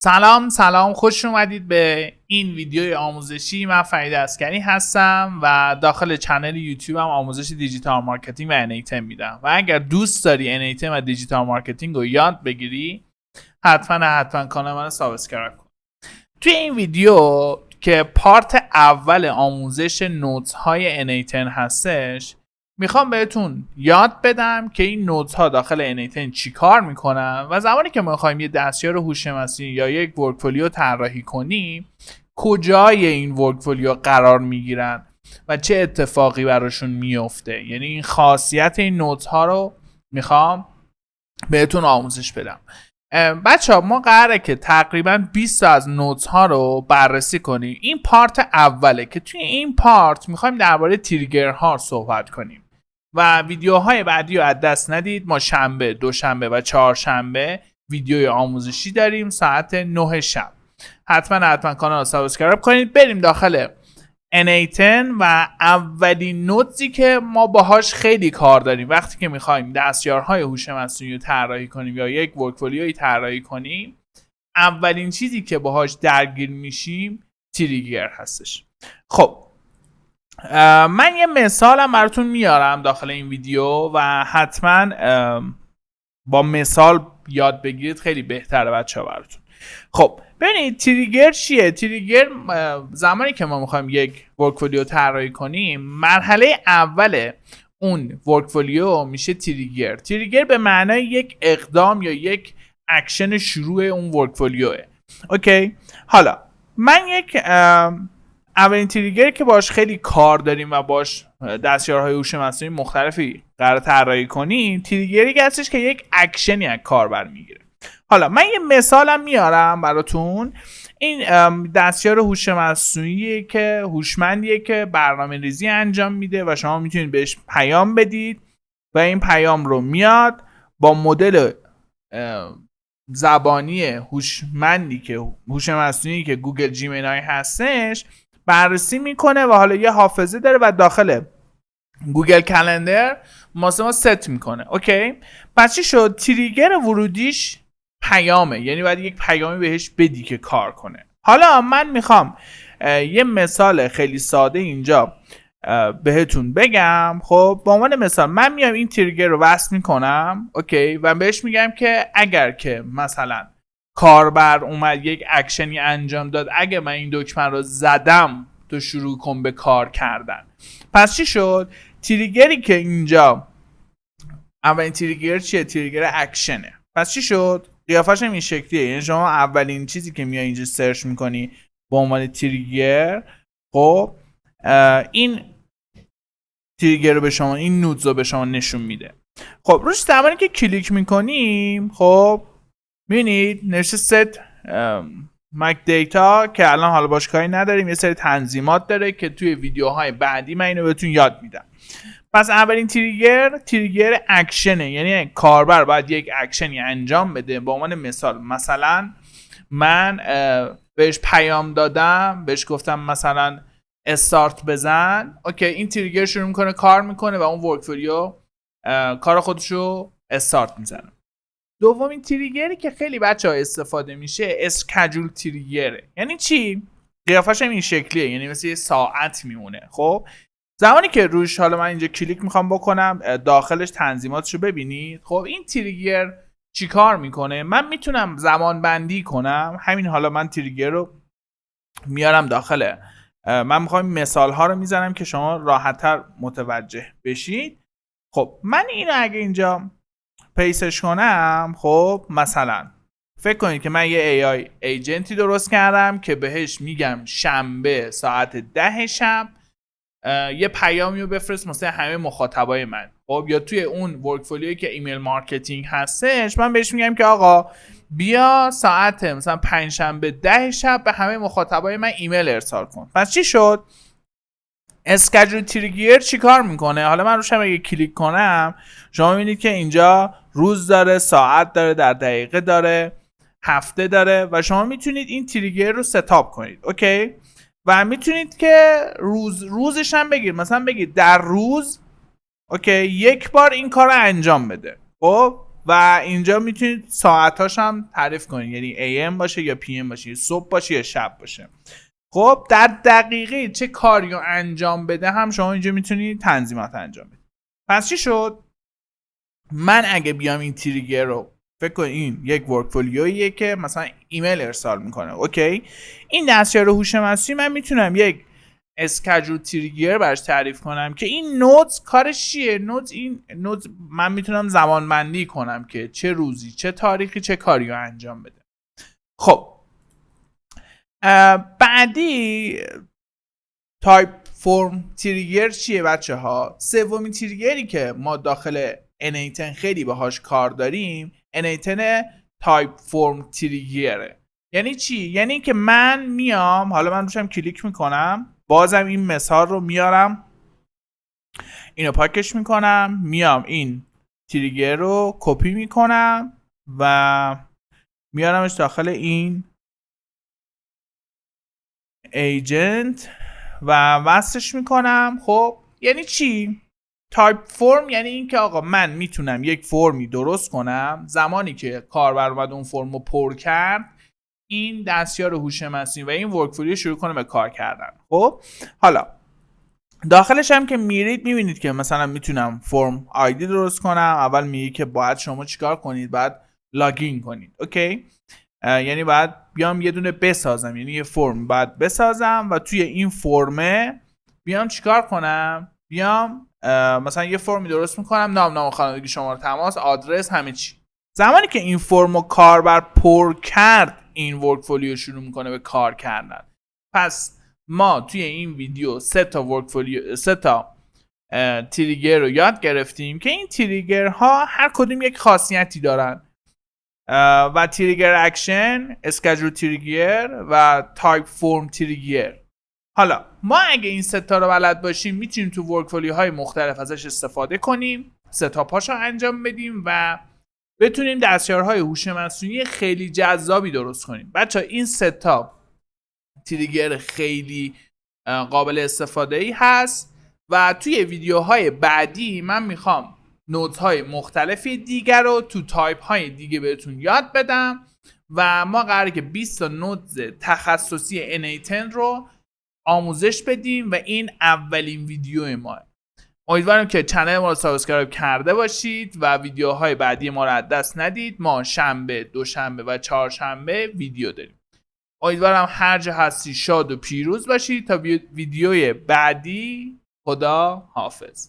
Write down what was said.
سلام خوش اومدید به این ویدیوی آموزشی. من فرید عسکری هستم و داخل چنل یوتیوب هم آموزش دیجیتال مارکتینگ و انیتم میدم و اگر دوست داری انیتم و دیجیتال مارکتینگ رو یاد بگیری حتما کانال من رو سابسکرایب کن. توی این ویدیو که پارت اول آموزش نوتس های انیتن هستش میخوام بهتون یاد بدم که این نوتس ها داخل انیتن چی کار میکنن و زمانی که ما میخوایم یه دستیار هوش مصنوعی یا یک ورکفولیو طراحی کنیم کجای این ورکفولیو قرار میگیرن و چه اتفاقی براشون میفته. یعنی این خاصیت این نوتس ها رو میخوام بهتون آموزش بدم. بچه ها ما قراره که تقریبا 20 از نوتس ها رو بررسی کنیم. این پارت اوله که توی این پارت میخوایم درباره تریگر ها صحبت کنیم و ویدیوهای بعدی رو از دست ندید. ما شنبه، دوشنبه و چهارشنبه ویدیوی آموزشی داریم ساعت 9 شب. حتما کانال رو سابسکرایب کنید. بریم داخل انیتن و اولین نوتسی که ما باهاش خیلی کار داریم وقتی که میخوایم دستیارهای هوش مصنوعی رو طراحی کنیم یا یک ورکفولیوی طراحی کنیم، اولین چیزی که باهاش درگیر میشیم تریگر هستش. خب من یه مثالم براتون میارم داخل این ویدیو و حتما با مثال یاد بگیرید، خیلی بهتره بچه‌ها براتون. خب ببینید تریگر چیه؟ تریگر زمانی که ما میخوایم یک ورکفولیو طراحی کنیم مرحله اول اون ورکفولیو میشه تریگر. تریگر به معنای یک اقدام یا یک اکشن شروع اون ورکفولیوه. اوکی، حالا من یک اولین تریگر که باش خیلی کار داریم و باش دستیارهای هوش مصنوعی مختلفی قرار طراحی کنیم، تریگری هستش که یک اکشنی از کار برمیگیره. حالا من یه مثالم میارم براتون. این دستیار هوش مصنوعی که هوشمندیه که برنامه‌ریزی انجام میده و شما میتونید بهش پیام بدید و این پیام رو میاد با مدل زبانی هوشمندی که هوش مصنوعی که گوگل جیمینای هستش بررسی میکنه و حالا یه حافظه داره و داخل گوگل کلندر ما ست میکنه. اوکی، پس چی شد؟ تریگر ورودیش پیامه، یعنی باید یک پیامی بهش بدی که کار کنه. حالا من میخوام یه مثال خیلی ساده اینجا بهتون بگم. خب به عنوان مثال من میام این تریگر رو وصل میکنم، اوکی، و بهش میگم که اگر که مثلا کاربر اومد یک اکشنی انجام داد، اگه من این دکمه رو زدم تو شروع کن به کار کردن. پس چی شد؟ تریگری که اینجا اولین تریگر چیه؟ تریگر اکشنه. پس چی شد؟ قیافش هم این شکلیه. یعنی شما اولین چیزی که میای اینجا سرچ میکنی با عنوان تریگر، خب این تریگر رو به شما، این نودز رو به شما نشون میده. خب روش زمانی که کلیک میکنیم خب میبینید نوشته ست مک دیتا که الان حالا باش کاری نداریم، یه سری تنظیمات داره که توی ویدیوهای بعدی من اینو بهتون یاد میدم. پس اولین تریگر اکشنه، یعنی کاربر باید یک اکشنی انجام بده. با عنوان مثلا من بهش پیام دادم، بهش گفتم مثلا استارت بزن. اوکی، این تریگر شروع میکنه کار میکنه و اون ورکفولیو کار خودشو استارت میزنه. دومین تریگری که خیلی بچه‌ها استفاده میشه اسکیجول تریگره. یعنی چی؟ قیافش هم این شکلیه، یعنی مثل یه ساعت میمونه. خب زمانی که روش حالا من اینجا کلیک میخوام بکنم داخلش تنظیماتشو ببینید. خب این تریگر چی کار میکنه؟ من میتونم زمان بندی کنم. همین حالا من تریگر رو میارم داخل، من میخوام مثال ها رو میزنم که شما راحت‌تر متوجه بشید. خب من اینو اگه اینجا پیسش کنم، خب مثلا فکر کنید که من یه AI ایجنتی درست کردم که بهش میگم شنبه ساعت 10 شب یه پیامی رو بفرست مثلا همه مخاطبای من. خب یا توی اون ورکفولیویی که ایمیل مارکتینگ هستش من بهش میگم که آقا بیا ساعت مثلا پنجشنبه 10 شب به همه مخاطبای من ایمیل ارسال کن. پس چی شد؟ اسکیجول تریگر چی کار میکنه؟ حالا من روش هم اگه کلیک کنم شما میبینید که اینجا روز داره، ساعت داره، در دقیقه داره، هفته داره و شما میتونید این تریگر رو ستاپ کنید. اوکی، و میتونید که روزش هم بگید، مثلا بگید در روز اوکی یک بار این کار رو انجام بده. خب و اینجا میتونید ساعتاش هم تعریف کنید، یعنی AM باشه یا PM باشه، صبح باشه یا شب باشه. خب در دقیقه چه کاری رو انجام بده هم شما اینجا میتونید تنظیمات انجام بدید. پس چی شد؟ من اگه بیام این تریگر رو، فکر کن این یک ورکفولیویه که مثلا ایمیل ارسال میکنه، اوکی، این دستیار هوش مصنوعی من میتونم یک اسکیجول تریگر براش تعریف کنم که این نودز کارش چیه. این نودز من میتونم زمان بندی کنم که چه روزی چه تاریخی چه کاری رو انجام بده. خب بعدی تایپ فرم تریگر چیه بچه ها؟ سومین تریگری که ما داخل انیتن خیلی باهاش کار داریم انیتن تایپ فرم تریگره. یعنی چی؟ یعنی که من میام، حالا من روشم کلیک میکنم، بازم این مثال رو میارم، اینو پاکش میکنم، میام این تریگر رو کپی میکنم و میارمش داخل این ایجنت و وصلش میکنم. خب یعنی چی؟ تایپ فرم یعنی این که آقا من میتونم یک فرمی درست کنم، زمانی که کاربر اومد اون فرم رو پر کرد، این دستیار هوش مصنوعی و این ورکفلو شروع کنه به کار کردن. خب حالا داخلش هم که میرید میبینید که مثلا میتونم فرم آیدی درست کنم. اول میگه که باید شما چیکار کنید؟ باید لاگین کنید، اوکی؟ یعنی باید بیام یه دونه بسازم، یعنی یه فرم باید بسازم و توی این فرمه بیام چیکار کنم؟ بیام مثلا یه فرمی درست میکنم، نام خانوادگی، شماره تماس، آدرس، همه چی. زمانی که این فرمو کاربر پر کرد، این ورکفولیو شروع میکنه به کار کردن. پس ما توی این ویدیو 3 تا تریگر رو یاد گرفتیم که این تریگر ها هر کدوم یک خاصیتی دارن و تریگر اکشن، اسکیجول تریگر و تایپ فرم تریگر. حالا ما اگه این 3 تا رو بلد باشیم میتونیم تو ورکفولیو های مختلف ازش استفاده کنیم، ستاپاشو انجام بدیم و بتونیم دستیارهای هوش مصنوعی خیلی جذابی درست کنیم. بچه این 3 تا تریگر خیلی قابل استفاده ای هست و توی ویدیوهای بعدی من میخوام نودهای مختلفی دیگر رو تو تایپ های دیگه بهتون یاد بدم و ما قراره که 20 تا نود تخصصی انیتن رو آموزش بدیم و این اولین ویدیو ماه. امیدوارم که کانال ما رو سابسکرایب کرده باشید و ویدیوهای بعدی ما رو از دست ندید. ما شنبه، دوشنبه و چهارشنبه ویدیو داریم. امیدوارم هر جا هستی شاد و پیروز باشید تا ویدیوی بعدی. خدا حافظ.